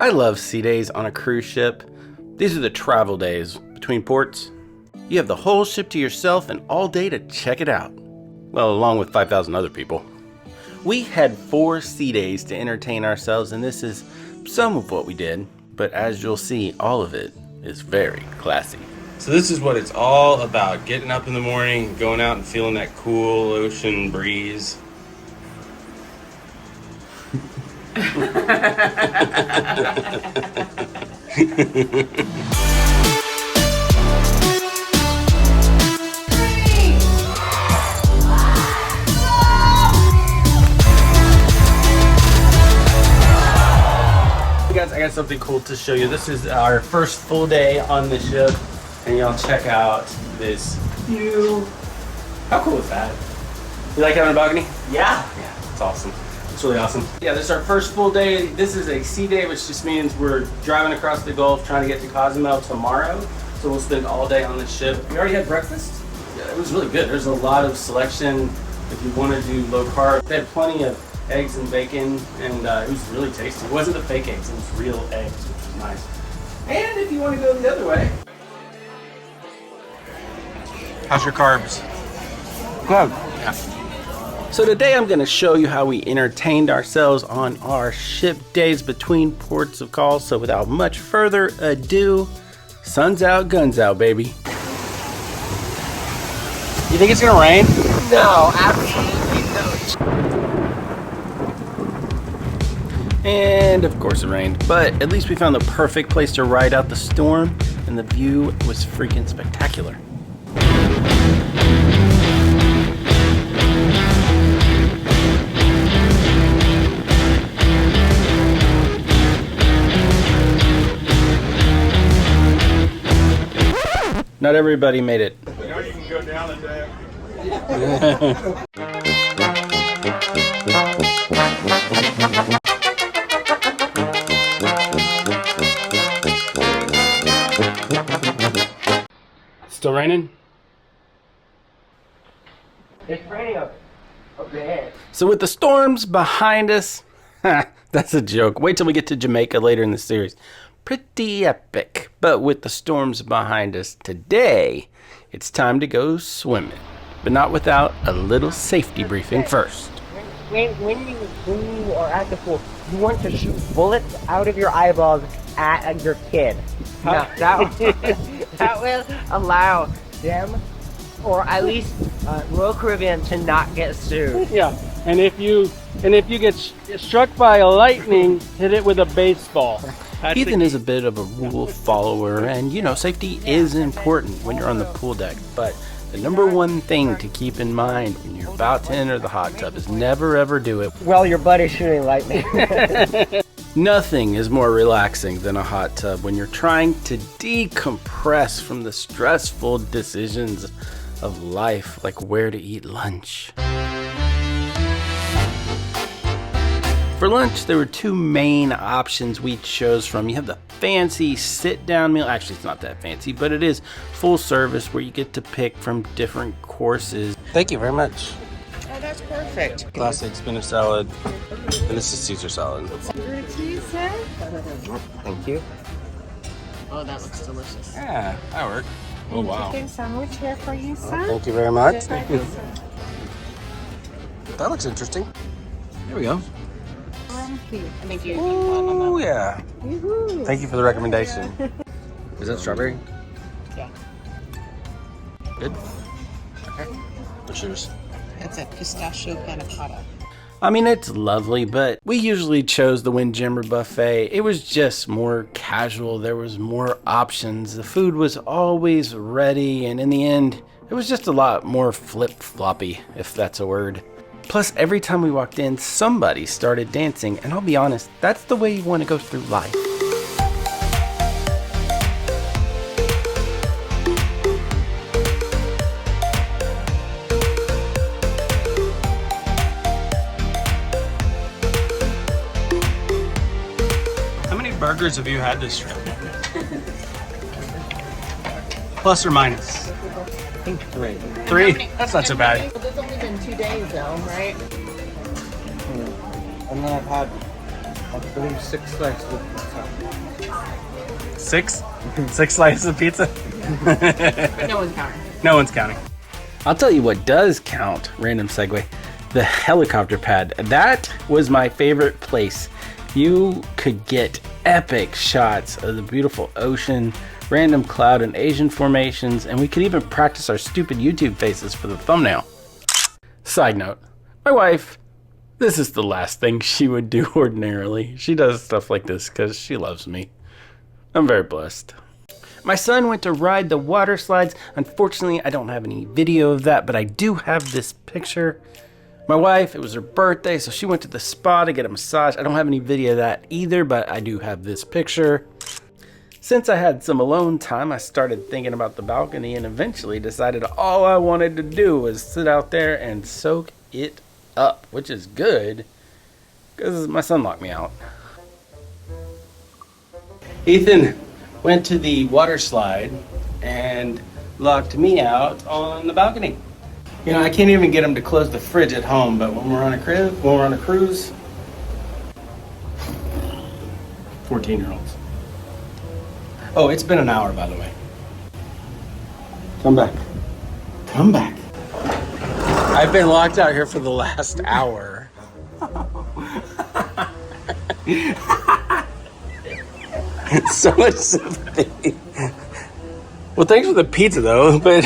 I love sea days on a cruise ship. These are the travel days between ports. You have the whole ship to yourself and all day to check it out. Well, along with 5,000 other people. We had 4 sea days to entertain ourselves, and this is some of what we did. But as you'll see, all of it is very classy. So this is what it's all about. Getting up in the morning, going out and feeling that cool ocean breeze. Guys, I got something cool to show you. This is our first full day on the ship, and y'all check out this view. How cool is that? You like having a balcony? Yeah, it's awesome. It's really awesome. Yeah, this is our first full day. This is a sea day, which just means we're driving across the Gulf trying to get to Cozumel tomorrow. So we'll spend all day on the ship. We already had breakfast. Yeah, it was really good. There's a lot of selection if you want to do low carb. They had plenty of eggs and bacon, and it was really tasty. It wasn't the fake eggs, it was real eggs, which was nice. And if you want to go the other way. How's your carbs? Good. Yeah. So today I'm going to show you how we entertained ourselves on our ship days between ports of call. So without much further ado, sun's out, guns out, baby. You think it's going to rain? No, absolutely no. And of course it rained, but at least we found the perfect place to ride out the storm, and the view was freaking spectacular. Not everybody made it. You know you can go down and down. Still raining? It's raining up there. So with the storms behind us, that's a joke. Wait till we get to Jamaica later in the series. Pretty epic. But with the storms behind us today, it's time to go swimming. But not without a little safety briefing first. When you are at the pool, you want to shoot bullets out of your eyeballs at your kid. Now, that will allow them, or at least Royal Caribbean, to not get sued. Yeah, and if you get struck by a lightning, hit it with a baseball. Ethan is a bit of a rule follower, and you know, safety is important when you're on the pool deck, but the number one thing to keep in mind when you're about to enter the hot tub is never ever do it Well, your buddy's shooting lightning. Nothing is more relaxing than a hot tub when you're trying to decompress from the stressful decisions of life, like where to eat lunch. For lunch, there were 2 main options we chose from. You have the fancy sit-down meal. Actually, it's not that fancy, but it is full service where you get to pick from different courses. Thank you very much. Oh, that's perfect. Classic spinach salad, and this is Caesar salad. Cheese, sir? Thank you. Oh, that looks delicious. Yeah, that worked. Oh, wow. Chicken sandwich here for you, sir. Thank you very much. Thank you, sir. That looks interesting. Here we go. Thank you. Oh, yeah. Thank you for the recommendation. Is that strawberry? Yeah. Good. Okay. What's yours? That's a pistachio panna cotta. I mean, it's lovely, but we usually chose the Windjammer buffet. It was just more casual. There was more options. The food was always ready, and in the end, it was just a lot more flip-floppy, if that's a word. Plus, every time we walked in, somebody started dancing, and I'll be honest, that's the way you want to go through life. How many burgers have you had this trip? Plus or minus? I think 3. 3? That's not so bad. There's only been 2 days though, right? And then I've had I believe 6 slices of pizza. 6? 6 slices of pizza? But no one's counting. No one's counting. I'll tell you what does count, random segue, the helicopter pad. That was my favorite place. You could get epic shots of the beautiful ocean, random cloud and Asian formations, and we could even practice our stupid YouTube faces for the thumbnail. Side note, my wife, this is the last thing she would do ordinarily. She does stuff like this because she loves me. I'm very blessed. My son went to ride the water slides. Unfortunately, I don't have any video of that, but I do have this picture. My wife, it was her birthday, so she went to the spa to get a massage. I don't have any video of that either, but I do have this picture. Since I had some alone time, I started thinking about the balcony and eventually decided all I wanted to do was sit out there and soak it up, which is good because my son locked me out. Ethan went to the water slide and locked me out on the balcony. You know, I can't even get him to close the fridge at home, but when we're on a cruise, 14-year-olds. Oh, it's been an hour, by the way. Come back. Come back. I've been locked out here for the last hour. So much sympathy. Well, thanks for the pizza, though, but...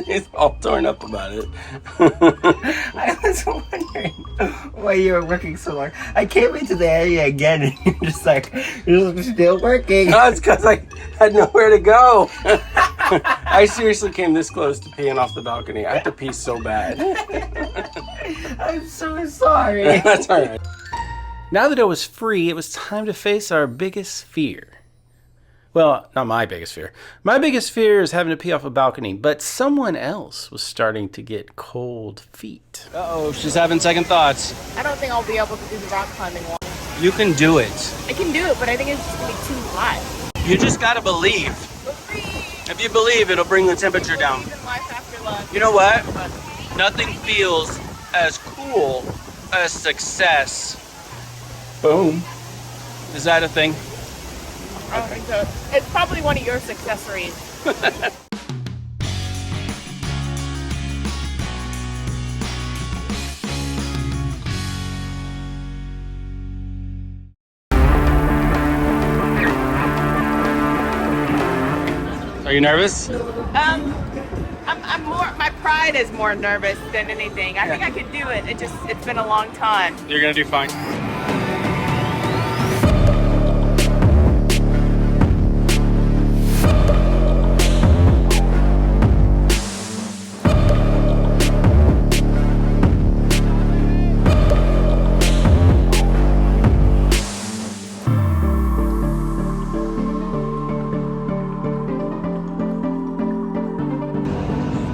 He's all torn up about it. I was wondering why you were working so long. I came into the area again and you're just like, you're still working. No, it's because I had nowhere to go. I seriously came this close to peeing off the balcony. I have to pee so bad. I'm so sorry. That's all right. Now that it was free, it was time to face our biggest fear. Well, not my biggest fear. My biggest fear is having to pee off a balcony, but someone else was starting to get cold feet. Uh-oh, she's having second thoughts. I don't think I'll be able to do the rock climbing one. You can do it. I can do it, but I think it's just gonna be too hot. You just gotta believe. If you believe, it'll bring the temperature down. Life after love. You know what? Nothing feels as cool as success. Boom. Is that a thing? I don't think so. It's probably one of your accessories. Are you nervous? I'm more. My pride is more nervous than anything. I think I can do it. It's been a long time. You're gonna do fine.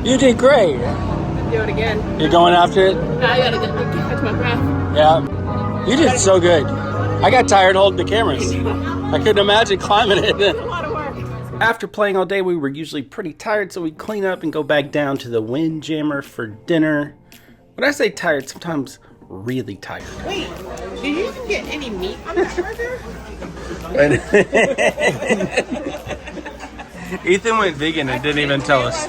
You did great. Do it again. You're going after it? Now I gotta catch my breath. Yeah. You did so good. I got tired holding the cameras. I couldn't imagine climbing it. It's a lot of work. After playing all day, we were usually pretty tired, so we'd clean up and go back down to the Windjammer for dinner. When I say tired, sometimes really tired. Wait, did you even get any meat on that burger? Ethan went vegan and didn't even tell us.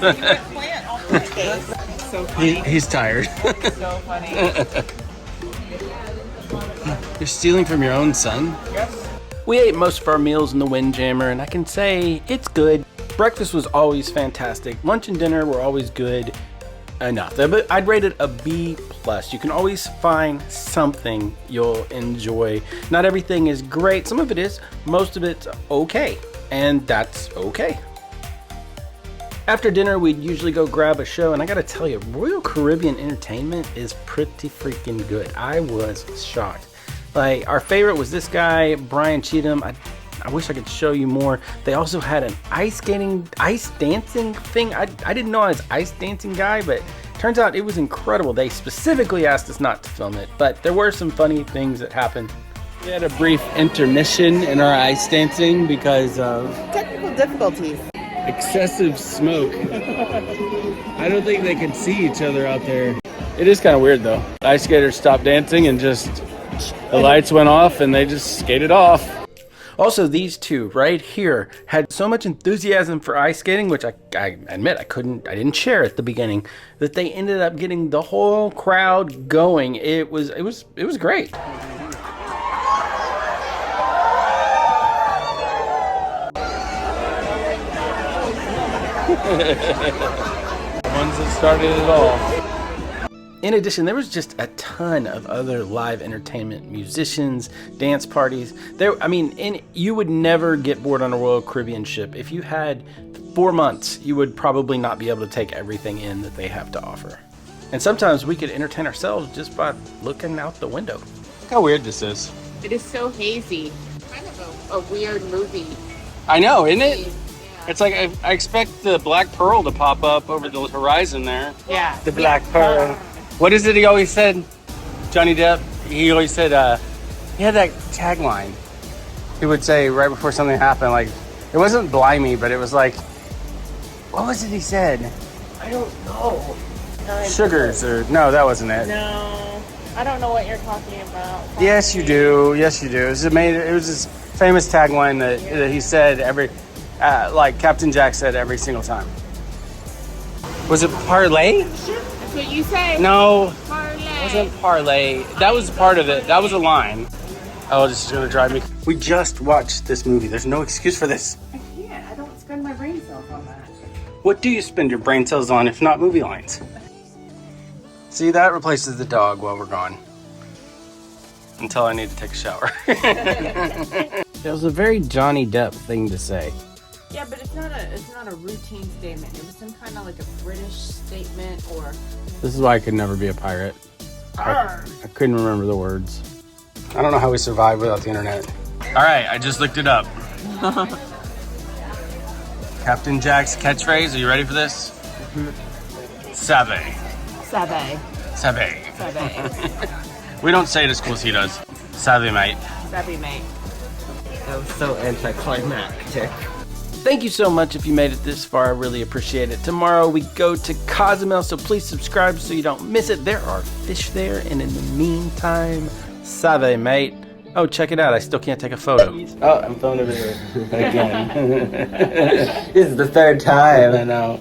So funny. He's tired. So funny. You're stealing from your own son? Yep. We ate most of our meals in the Windjammer, and I can say it's good. Breakfast was always fantastic. Lunch and dinner were always good enough. But I'd rate it a B+. You can always find something you'll enjoy. Not everything is great. Some of it is. Most of it's okay. And that's okay. After dinner, we'd usually go grab a show, and I gotta tell you, Royal Caribbean Entertainment is pretty freaking good. I was shocked. Like, our favorite was this guy, Brian Cheatham. I wish I could show you more. They also had an ice dancing thing. I didn't know I was an ice dancing guy, but turns out it was incredible. They specifically asked us not to film it, but there were some funny things that happened. We had a brief intermission in our ice dancing because of Technical difficulties. excessive smoke. I don't think they could see each other out there. It is kind of weird though. Ice skaters stopped dancing and just the lights went off and they just skated off. Also, these two right here had so much enthusiasm for ice skating, which I admit I didn't share at the beginning, that they ended up getting the whole crowd going. It was great. Ones that started it all. In addition, there was just a ton of other live entertainment, musicians, dance parties. You would never get bored on a Royal Caribbean ship. If you had 4 months, you would probably not be able to take everything in that they have to offer. And sometimes we could entertain ourselves just by looking out the window. Look how weird this is. It is so hazy. Kind of a weird movie. I know, isn't it? Yeah. It's like I expect the Black Pearl to pop up over the horizon there. Yeah. The Black Pearl. What is it he always said? Johnny Depp, he always said, he had that tagline. He would say right before something happened, like, it wasn't blimey, but it was like, what was it he said? I don't know. Sugars, or, no, that wasn't it. No, I don't know what you're talking about. Yes, you do. Yes, you do. It was this famous tagline that he said like Captain Jack said every single time. Was it parlay? That's what you say. No, Parlay. it wasn't parlay. That was part of it. That was a line. Oh, this is gonna drive me. We just watched this movie. There's no excuse for this. I can't. I don't spend my brain cells on that. What do you spend your brain cells on if not movie lines? See, that replaces the dog while we're gone. Until I need to take a shower. It was a very Johnny Depp thing to say. Yeah, but it's not a routine statement. It was some kind of like a British statement or. This is why I could never be a pirate. I couldn't remember the words. I don't know how we survived without the internet. All right, I just looked it up. Captain Jack's catchphrase. Are you ready for this? Sabe. Sabe. Sabe. Sabe. We don't say it as cool as he does. Sabe, mate. Sabe, mate. That was so anticlimactic. Thank you so much if you made it this far. I really appreciate it. Tomorrow we go to Cozumel, so please subscribe so you don't miss it. There are fish there, and in the meantime, save, mate. Oh, check it out. I still can't take a photo. Oh, I'm filming a video again. This is the third time. I know.